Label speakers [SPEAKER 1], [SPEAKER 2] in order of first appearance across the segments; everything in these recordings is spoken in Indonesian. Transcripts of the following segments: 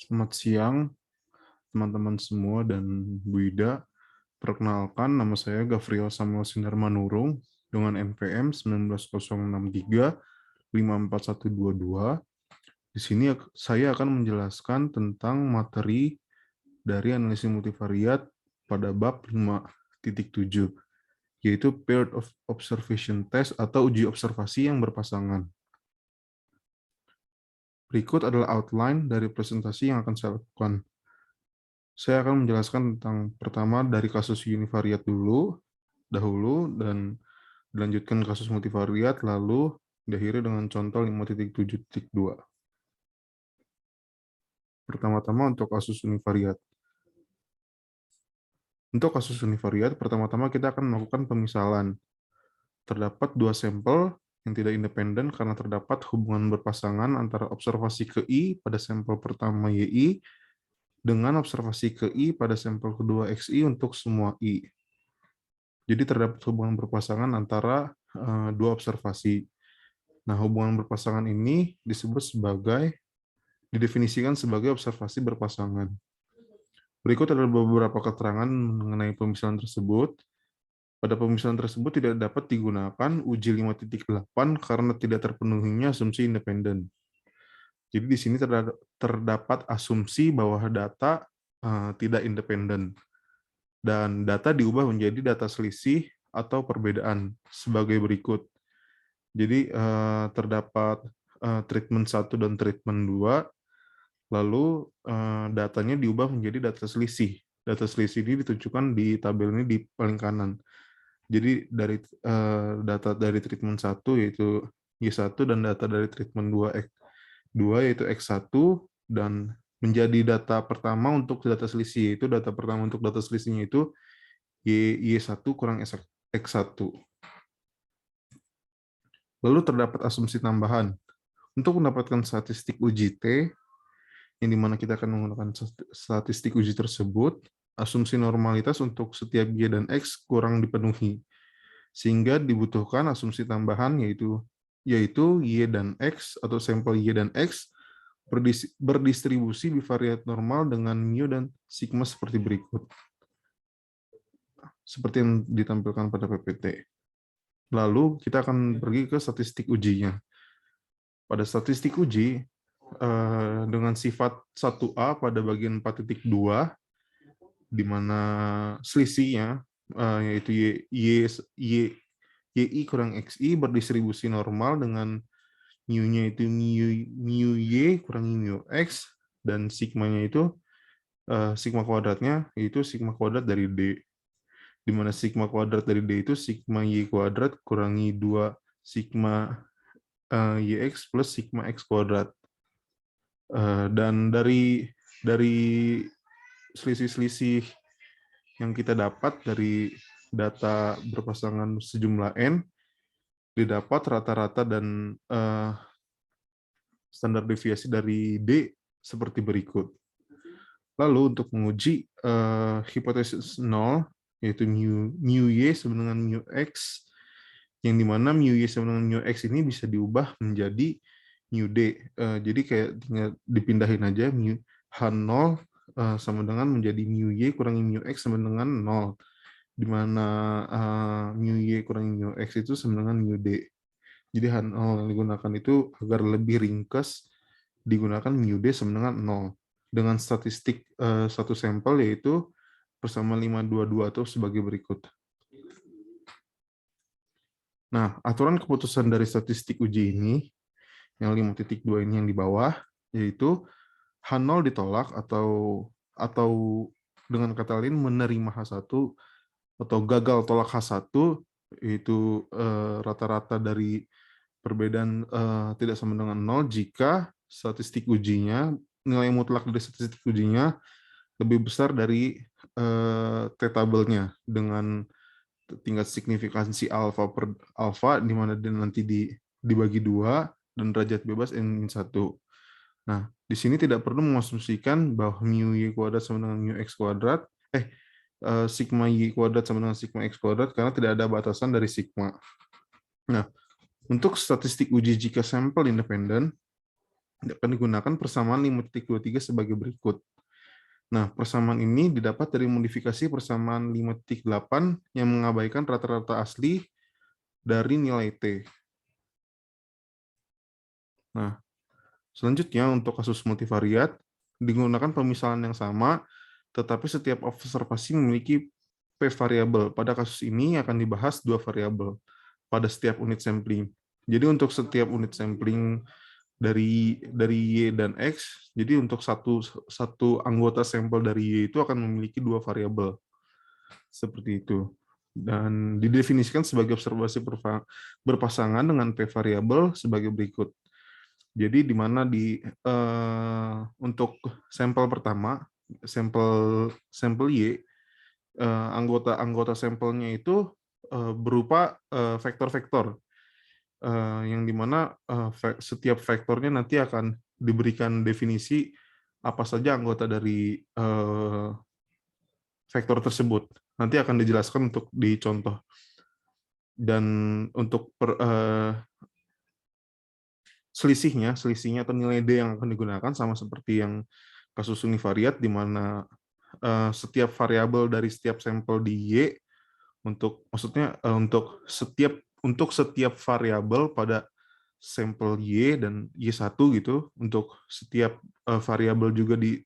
[SPEAKER 1] Selamat siang, teman-teman semua dan Bu Ida. Perkenalkan, nama saya Gavriel Samuel Sindarmanurung dengan NPM 19063 54122. Di sini saya akan menjelaskan tentang materi dari analisis multivariat pada bab 5.7, yaitu paired observation test atau uji observasi yang berpasangan. Berikut adalah outline dari presentasi yang akan saya lakukan. Saya akan menjelaskan tentang pertama dari kasus univariat dahulu dan dilanjutkan kasus multivariat, lalu diakhiri dengan contoh 5.7.2. Pertama-tama untuk kasus univariat. Untuk kasus univariat, pertama-tama kita akan melakukan pemisalan. Terdapat dua sampel yang tidak independen karena terdapat hubungan berpasangan antara observasi ke I pada sampel pertama YI dengan observasi ke I pada sampel kedua XI untuk semua I. Jadi terdapat hubungan berpasangan antara dua observasi. Nah, hubungan berpasangan ini didefinisikan sebagai observasi berpasangan. Berikut adalah beberapa keterangan mengenai pemisalan tersebut. Pada pemisalan tersebut tidak dapat digunakan uji 5.8 karena tidak terpenuhinya asumsi independen. Jadi di sini terdapat asumsi bahwa data tidak independen dan data diubah menjadi data selisih atau perbedaan sebagai berikut. Jadi terdapat treatment 1 dan treatment 2, lalu datanya diubah menjadi data selisih. Data selisih ini ditunjukkan di tabel ini di paling kanan. Jadi dari data dari treatment 1 yaitu Y1 dan data dari treatment 2 yaitu X1 dan menjadi data pertama untuk data selisih, yaitu data pertama untuk data selisihnya itu Y1 kurang X1. Lalu terdapat asumsi tambahan. Untuk mendapatkan statistik uji T, yang dimana kita akan menggunakan statistik uji tersebut, asumsi normalitas untuk setiap Y dan X kurang dipenuhi. Sehingga dibutuhkan asumsi tambahan yaitu Y dan X atau sampel Y dan X berdistribusi bivariat normal dengan mu dan sigma seperti berikut. Seperti yang ditampilkan pada PPT. Lalu kita akan pergi ke statistik ujinya. Pada statistik uji, dengan sifat 1A pada bagian 4.2, di mana selisihnya yaitu YI kurang XI berdistribusi normal dengan mu-nya itu mu Y kurang mu X, dan sigma-nya itu sigma kuadratnya yaitu sigma kuadrat dari D, di mana sigma kuadrat dari D itu sigma Y kuadrat kurangi 2 sigma YX plus sigma X kuadrat. Dan dari selisih-selisih yang kita dapat dari data berpasangan sejumlah N, didapat rata-rata dan standar deviasi dari D seperti berikut. Lalu untuk menguji hipotesis 0, yaitu mu Y sama dengan mu X, yang dimana mu Y sama dengan mu X ini bisa diubah menjadi mu D. Jadi kayak tinggal dipindahin aja, mu H0 sama dengan menjadi mu Y kurangi mu X sama dengan 0, di mana mu Y kurangi mu X itu sama dengan mu D. Jadi H0 yang digunakan itu agar lebih ringkas digunakan mu D sama dengan 0. Dengan statistik satu sampel yaitu bersama 522 atau sebagai berikut. Nah, aturan keputusan dari statistik uji ini, yang 5.2 ini yang di bawah, yaitu H0 ditolak atau dengan kata lain menerima H1 atau gagal tolak H1, yaitu rata-rata dari perbedaan tidak sama dengan 0 jika statistik ujinya, nilai mutlak dari statistik ujinya lebih besar dari T-tabelnya dengan tingkat signifikansi alfa per alfa, di mana dia nanti dibagi 2 dan derajat bebas N-1. Nah, di sini tidak perlu mengasumsikan bahwa mu Y kuadrat sama dengan mu X kuadrat, sigma Y kuadrat sama dengan sigma X kuadrat, karena tidak ada batasan dari sigma. Nah, untuk statistik uji jika sampel independen, akan digunakan persamaan 5.23 sebagai berikut. Nah, persamaan ini didapat dari modifikasi persamaan 5.8 yang mengabaikan rata-rata asli dari nilai T. Nah, selanjutnya untuk kasus multivariat, digunakan pemisahan yang sama, tetapi setiap observasi memiliki P variabel. Pada kasus ini akan dibahas 2 variabel pada setiap unit sampling. Jadi untuk setiap unit sampling dari Y dan X, jadi untuk satu anggota sampel dari Y itu akan memiliki 2 variabel. Seperti itu. Dan didefinisikan sebagai observasi berpasangan dengan P variabel sebagai berikut. Jadi di mana untuk sampel pertama, sampel Y, anggota sampelnya itu berupa vektor-vektor, yang dimana setiap vektornya nanti akan diberikan definisi apa saja anggota dari vektor tersebut. Nanti akan dijelaskan untuk di contoh. Dan untuk selisihnya atau nilai D yang akan digunakan sama seperti yang kasus univariat, di mana setiap variabel dari setiap sampel di Y maksudnya untuk setiap variabel pada sampel Y dan Y1 gitu, untuk setiap variabel juga di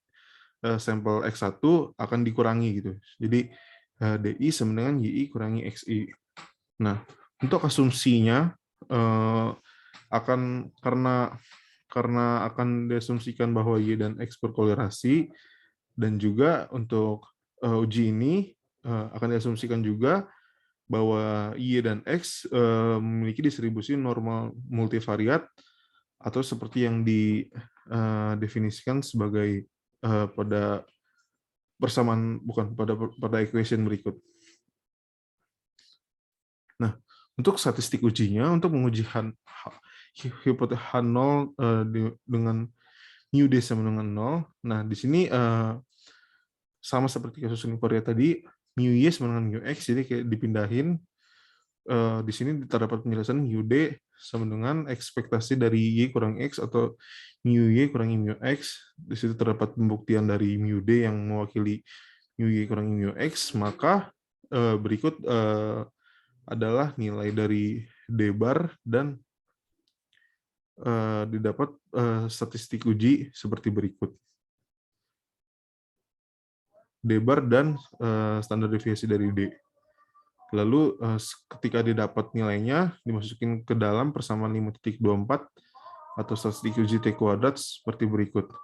[SPEAKER 1] sampel X1 akan dikurangi gitu. Jadi DI sama dengan YI kurangi XI. Nah, untuk asumsinya karena akan diasumsikan bahwa Y dan X berkolerasi, dan juga untuk uji ini akan diasumsikan juga bahwa Y dan X memiliki distribusi normal multivariat atau seperti yang didefinisikan sebagai pada persamaan pada equation berikut. Nah, untuk statistik ujinya, untuk menguji hipotesis H0 dengan mu D sama dengan 0. Nah, di sini sama seperti kasus univariat tadi, mu Y sama dengan mu X, jadi kayak dipindahin. Di sini terdapat penjelasan mu D sama dengan ekspektasi dari Y kurang X atau mu Y kurangi mu X. Di situ terdapat pembuktian dari mu D yang mewakili mu Y kurangi mu X, maka berikut adalah nilai dari D bar dan didapat statistik uji seperti berikut. D bar dan standar deviasi dari D. Lalu ketika didapat nilainya, dimasukin ke dalam persamaan 5.24 atau statistik uji T kuadrat seperti berikut.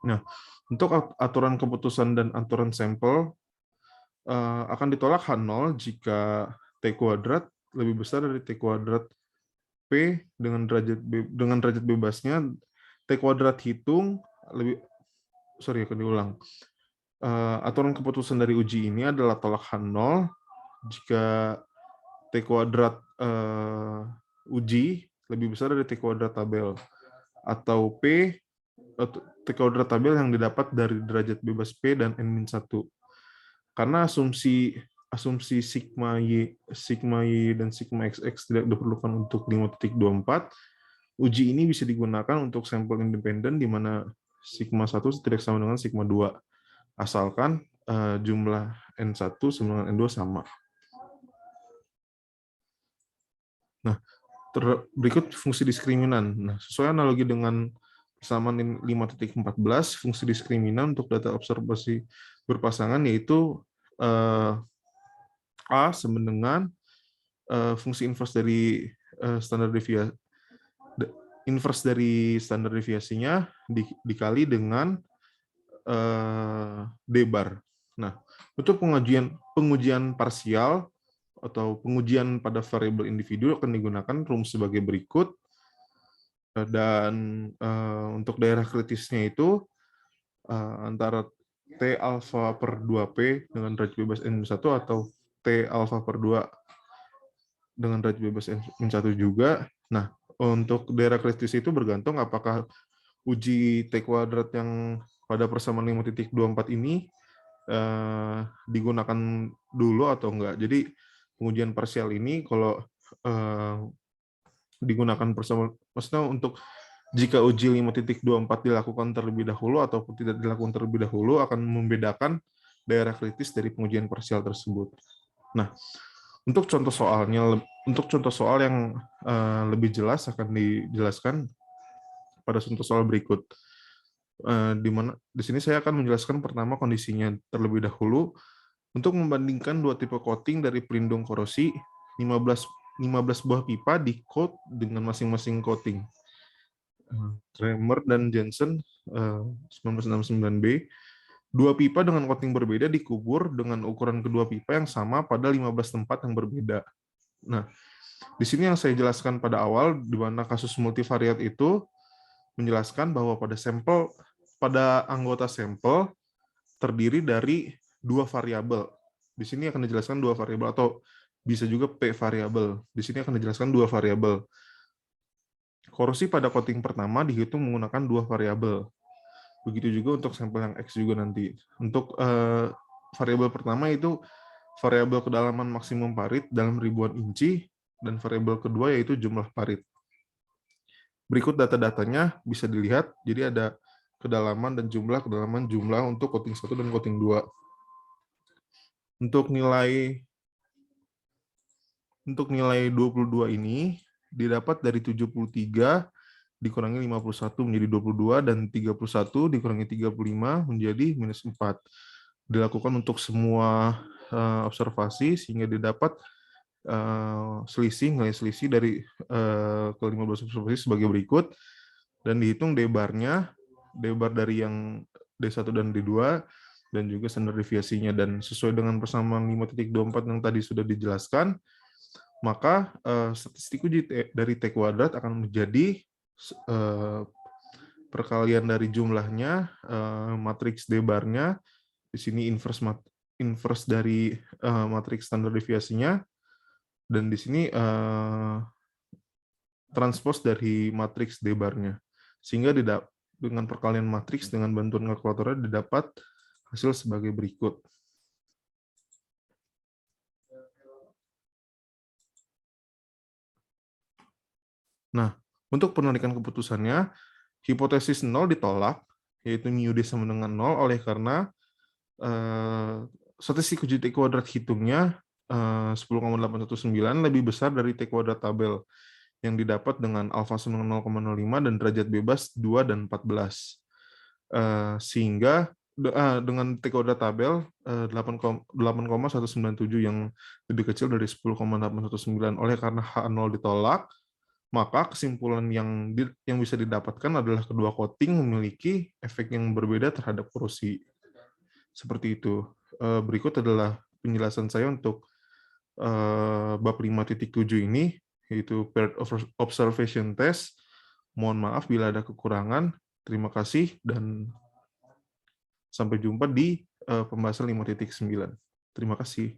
[SPEAKER 1] Nah, untuk aturan keputusan dan aturan sampel akan ditolak H0 jika T kuadrat lebih besar dari T kuadrat P dengan derajat bebasnya. T kuadrat hitung akan diulang. Aturan keputusan dari uji ini adalah tolak H0 jika T kuadrat uji lebih besar dari T kuadrat tabel, atau T kuadrat tabel yang didapat dari derajat bebas P dan N-1. Karena asumsi sigma Y dan sigma XX tidak diperlukan untuk 5.24, uji ini bisa digunakan untuk sampel independen di mana sigma 1 tidak sama dengan sigma 2, asalkan jumlah N1 sama dengan N2 sama. Nah, berikut fungsi diskriminan. Nah, sesuai analogi dengan persamaan 5.14, fungsi diskriminan untuk data observasi berpasangan yaitu A sama dengan fungsi inverse dari standar deviasinya dikali dengan D bar. Nah, untuk pengujian parsial atau pengujian pada variabel individu akan digunakan rumus sebagai berikut. Dan untuk daerah kritisnya itu antara T alfa per 2P dengan derajat bebas N1 atau T alfa per 2 dengan derajat bebas N1 juga. Nah, untuk daerah kritis itu bergantung apakah uji T kuadrat yang pada persamaan 5.24 ini digunakan dulu atau enggak. Jadi pengujian parsial ini kalau digunakan persamaan, maksudnya untuk Jika uji 5.24 dilakukan terlebih dahulu ataupun tidak dilakukan terlebih dahulu akan membedakan daerah kritis dari pengujian parsial tersebut. Nah, untuk contoh soal yang lebih jelas akan dijelaskan pada contoh soal berikut. Di mana di sini saya akan menjelaskan pertama kondisinya terlebih dahulu untuk membandingkan dua tipe coating dari pelindung korosi 15 buah pipa di coat dengan masing-masing coating. Kramer dan Jensen 1969B. Dua pipa dengan coating berbeda dikubur dengan ukuran kedua pipa yang sama pada 15 tempat yang berbeda. Nah, di sini yang saya jelaskan pada awal, di mana kasus multivariat itu menjelaskan bahwa pada anggota sampel terdiri dari dua variabel. Di sini akan dijelaskan dua variabel atau bisa juga P variabel. Di sini akan dijelaskan dua variabel. Korosi pada coating pertama dihitung menggunakan dua variabel. Begitu juga untuk sampel yang X juga nanti. Untuk variabel pertama itu variabel kedalaman maksimum parit dalam ribuan inci, dan variabel kedua yaitu jumlah parit. Berikut data-datanya bisa dilihat. Jadi ada kedalaman dan jumlah untuk coating 1 dan coating 2. Untuk nilai 22 ini didapat dari 73 dikurangi 51 menjadi 22, dan 31 dikurangi 35 menjadi minus 4. Dilakukan untuk semua observasi sehingga didapat nilai selisih dari ke-15 observasi sebagai berikut, dan dihitung D-bar-nya, D-bar dari yang D1 dan D2, dan juga standar deviasinya. Dan sesuai dengan persamaan 5.24 yang tadi sudah dijelaskan, maka statistik uji dari T kuadrat akan menjadi perkalian dari jumlahnya, matriks D-bar-nya, di sini inverse dari matriks standar deviasinya, dan di sini transpose dari matriks D-bar-nya. Sehingga dengan perkalian matriks dengan bantuan kalkulatornya didapat hasil sebagai berikut. Nah, untuk penarikan keputusannya, hipotesis 0 ditolak, yaitu mu D sama dengan 0, oleh karena statistik uji T kuadrat hitungnya 10,819 lebih besar dari T kuadrat tabel yang didapat dengan alfa sama dengan 0,05 dan derajat bebas 2 dan 14. Sehingga dengan T kuadrat tabel 8,197 yang lebih kecil dari 10,819. Oleh karena H0 ditolak, maka kesimpulan yang bisa didapatkan adalah kedua coating memiliki efek yang berbeda terhadap korosi. Seperti itu. Berikut adalah penjelasan saya untuk bab 5.7 ini, yaitu paired observation test. Mohon maaf bila ada kekurangan. Terima kasih dan sampai jumpa di pembahasan 5.9. Terima kasih.